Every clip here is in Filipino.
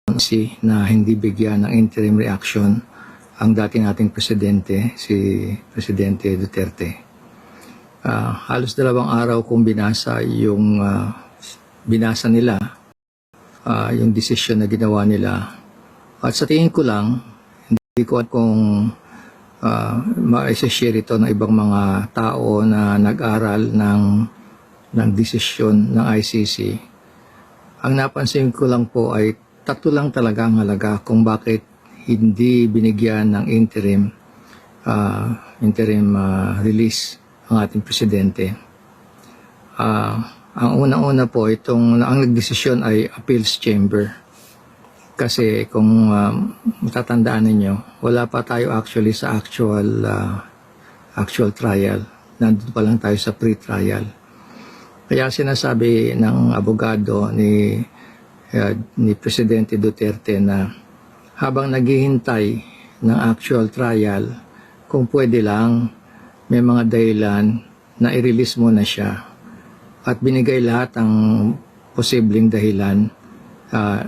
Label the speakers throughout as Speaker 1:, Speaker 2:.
Speaker 1: na hindi bigyan ng interim reaction ang dating ating presidente, si Presidente Duterte. Halos 2 araw kong binasa yung binasa nila, yung desisyon na ginawa nila. At sa tingin ko lang, hindi ko at kung ma-share ito ng ibang mga tao na nag-aral ng desisyon ng ICC. Ang napansin ko lang po ay 3 lang talaga ang halaga kung bakit hindi binigyan ng interim release ang ating presidente. Ang unang-una po, ang nagdesisyon ay appeals chamber. Kasi kung matatandaan ninyo, wala pa tayo actually sa actual trial. Nandun pa lang tayo sa pre-trial. Kaya sinasabi ng abogado ni Presidente Duterte na habang naghihintay ng actual trial, kung pwede lang, may mga dahilan na i-release mo na siya. At binigay lahat ang posibleng dahilan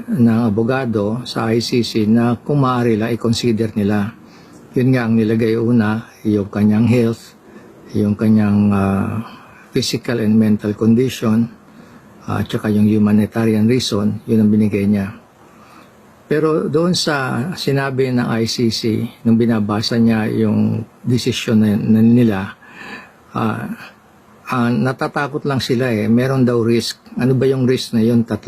Speaker 1: ng abogado sa ICC na kung maaari lang i-consider nila. Yun nga ang nilagay una, yung kanyang health, yung kanyang physical and mental condition, at saka yung humanitarian reason, yun ang binigay niya. Pero doon sa sinabi ng ICC, nung binabasa niya yung desisyon na nila, natatakot lang sila meron daw risk. Ano ba yung risk na yun? 3.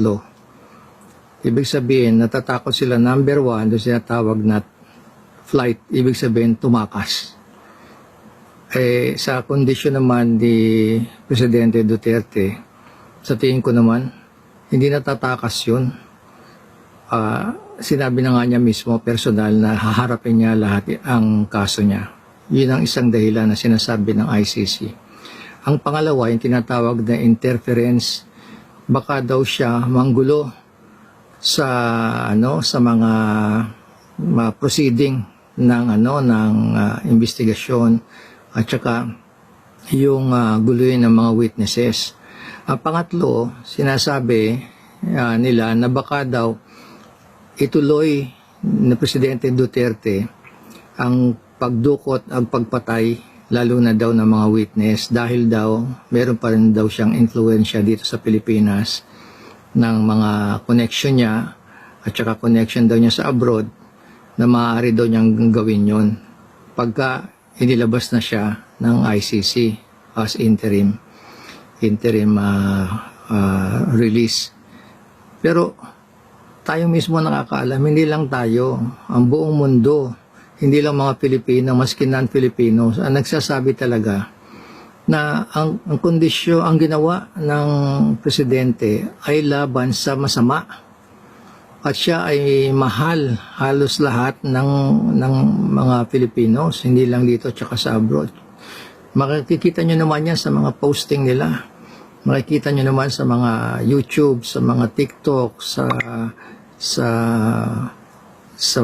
Speaker 1: Ibig sabihin, natatakot sila, number 1, doon sinatawag na flight, ibig sabihin, tumakas. Sa kondisyon naman ni Presidente Duterte, sa tingin ko naman, hindi natatakas yun. Sinabi na nga niya mismo, personal, na haharapin niya lahat ang kaso niya. Yun ang isang dahilan na sinasabi ng ICC. Ang pangalawa, yung tinatawag na interference, baka daw siya manggulo sa mga proceeding ng investigasyon at saka yung guluhin ng mga witnesses. Ang pangatlo, sinasabi nila na baka daw ituloy na Presidente Duterte ang pagdukot, ang pagpatay, lalo na daw ng mga witness dahil daw meron pa rin daw siyang influensya dito sa Pilipinas ng mga connection niya at saka connection daw niya sa abroad na maaari daw niyang gawin yon pagka inilabas na siya ng ICC as interim release. Pero tayo mismo nakakaalam, hindi lang tayo, ang buong mundo, hindi lang mga Pilipino, maski non-Filipinos, ang nagsasabi talaga na ang kondisyon, ang ginawa ng presidente ay laban sa masama. At siya ay mahal halos lahat ng mga Filipinos, hindi lang dito tsaka sa abroad. Makikita nyo naman yan sa mga posting nila. Makikita nyo naman sa mga YouTube, sa mga TikTok, sa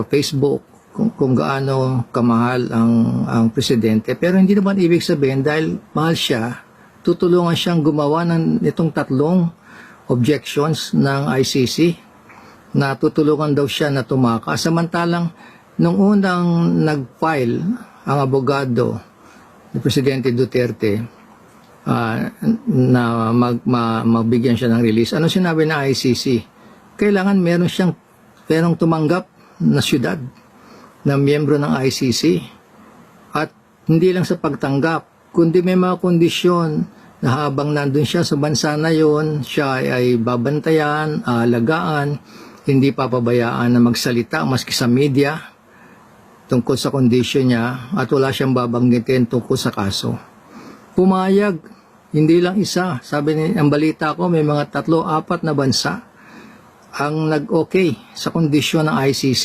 Speaker 1: Facebook, kung gaano kamahal ang presidente. Pero hindi naman ibig sabihin dahil mahal siya, tutulungan siyang gumawa ng itong 3 objections ng ICC na tutulungan daw siya na tumakas. Samantalang nung unang nag-file ang abogado ni Presidente Duterte na magbigyan siya ng release, ano sinabi ng ICC? Kailangan merong tumanggap na syudad na miyembro ng ICC. At hindi lang sa pagtanggap, kundi may mga kondisyon na habang nandun siya sa bansa na yon, siya ay babantayan, alagaan, hindi papabayaan na magsalita maski sa media tungkol sa kondisyon niya at wala siyang babanggitin tungkol sa kaso. Pumayag, hindi lang isa. Sabi ang balita ko, may mga 3-4 na bansa ang nag-okay sa kondisyon ng ICC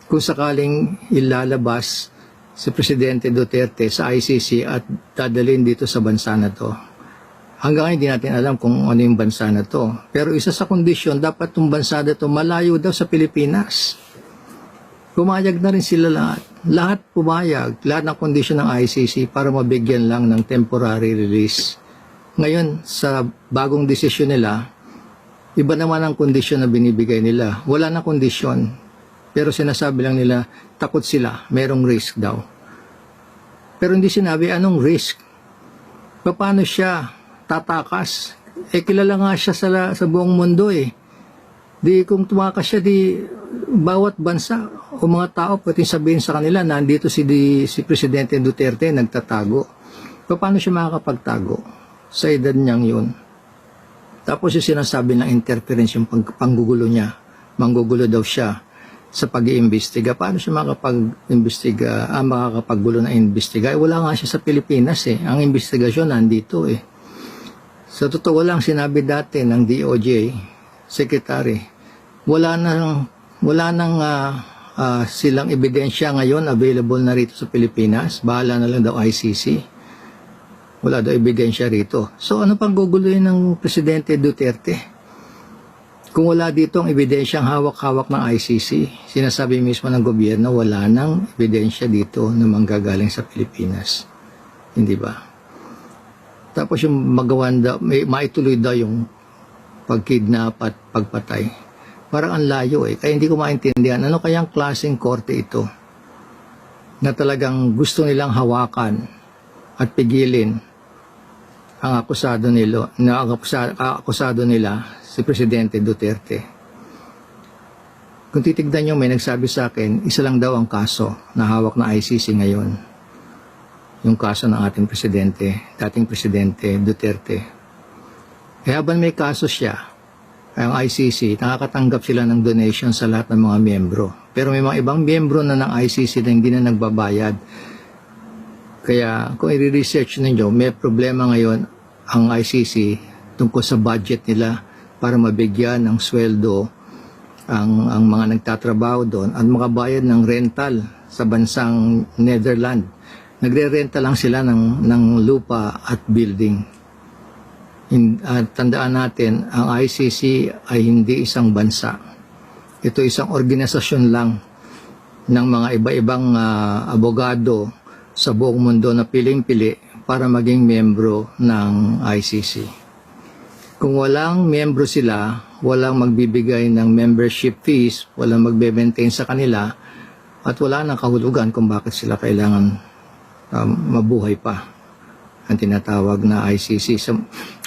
Speaker 1: kung sakaling ilalabas si Presidente Duterte sa ICC at dadalhin dito sa bansa na to. Hanggang ngayon, hindi natin alam kung ano yung bansa na to. Pero isa sa kondisyon, dapat itong bansa na to malayo daw sa Pilipinas. Pumayag na rin sila lahat. Lahat pumayag, lahat ng kondisyon ng ICC para mabigyan lang ng temporary release. Ngayon, sa bagong desisyon nila, Iba naman ang kondisyon na binibigay nila. Wala na kondisyon. Pero sinasabi lang nila, takot sila, merong risk daw. Pero hindi sinabi anong risk. Paano siya tatakas? Kilala nga siya sa buong mundo eh. Di kung tumakas siya, di bawat bansa o mga tao pwedeng sabihin sa kanila, nandito si Presidente Duterte nagtatago. Paano siya makakapagtago sa edad niyang yun? Tapos yung sinasabi ng interference, yung panggugulo niya, manggugulo daw siya sa pag-iimbestiga. Paano siya makakapag-imbestiga, makakapaggulo na imbestiga? Wala nga siya sa Pilipinas eh. Ang investigasyon nandito eh. Sa totoo lang, sinabi dati ng DOJ, Secretary, wala nang silang ebidensya ngayon available na rito sa Pilipinas. Bahala na lang daw ICC. Wala daw ebidensya rito. So ano pang guguluhin ng Presidente Duterte? Kung wala dito ang ebidensyang hawak-hawak ng ICC, sinasabi mismo ng gobyerno, wala nang ebidensya dito na manggagaling sa Pilipinas. Hindi ba? Tapos yung magawan daw, maituloy daw yung pagkidnap at pagpatay. Parang ang layo eh. Kaya hindi ko maintindihan. Ano kayang klaseng korte ito? Na talagang gusto nilang hawakan at pigilin ang akusado nila si Presidente Duterte. Kung titignan nyo, may nagsabi sa akin, isa lang daw ang kaso na hawak na ICC ngayon. Yung kaso ng ating Presidente, dating Presidente Duterte. Kaya habang may kaso siya, ang ICC, nakakatanggap sila ng donation sa lahat ng mga miyembro. Pero may mga ibang miyembro na ng ICC na hindi na nagbabayad. Kaya kung i-research ninyo, may problema ngayon ang ICC tungkol sa budget nila para mabigyan ng sweldo ang mga nagtatrabaho doon at makabayad ng rental sa bansang Netherlands. Nagre-renta lang sila ng lupa at building. At tandaan natin, ang ICC ay hindi isang bansa. Ito isang organisasyon lang ng mga iba-ibang abogado sa buong mundo na piling-pili para maging miyembro ng ICC. Kung walang miyembro sila, walang magbibigay ng membership fees, walang magbe-maintain sa kanila, at wala nang kahulugan kung bakit sila kailangan mabuhay pa. Ang tinatawag na ICC. So,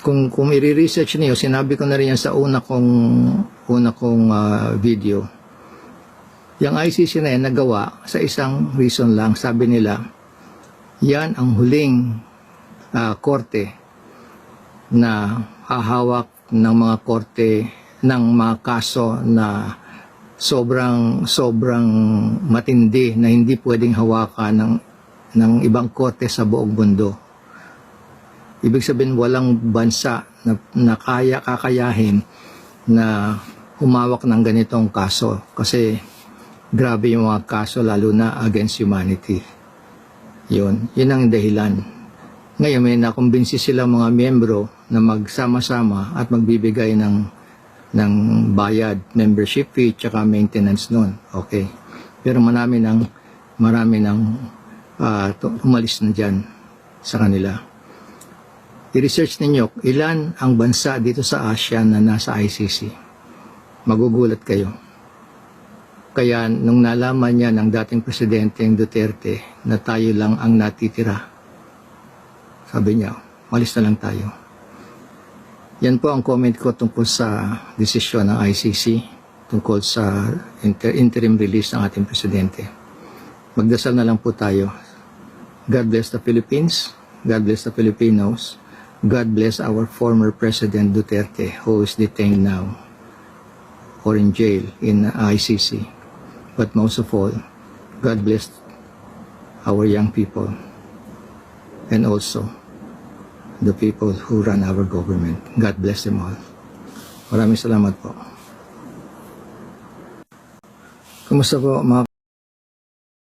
Speaker 1: kung i-research niyo, sinabi ko na rin yan sa una kong video. Yung ICC na yan nagawa sa isang reason lang. Sabi nila, yan ang huling korte na hahawak ng mga korte ng mga kaso na sobrang matindi na hindi pwedeng hawakan ng ibang korte sa buong mundo. Ibig sabihin, walang bansa na kakayahin na humawak ng ganitong kaso. Kasi grabe yung mga kaso, lalo na against humanity. Yun ang dahilan. Ngayon, may nakumbinsi silang mga miyembro na magsama-sama at magbibigay ng bayad, membership fee, tsaka maintenance nun. Okay. Pero marami nang umalis na dyan sa kanila. I-research ninyo, ilan ang bansa dito sa Asia na nasa ICC. Magugulat kayo. Kaya nung nalaman niya ng dating Presidente Duterte na tayo lang ang natitira, sabi niya, malis na lang tayo. Yan po ang comment ko tungkol sa desisyon ng ICC, tungkol sa interim release ng ating Presidente. Magdasal na lang po tayo. God bless the Philippines. God bless the Filipinos. God bless our former President Duterte, who is detained now or in jail in ICC. But most of all, God bless our young people and also the people who run our government. God bless them all. Maraming salamat po. Kumusta po mga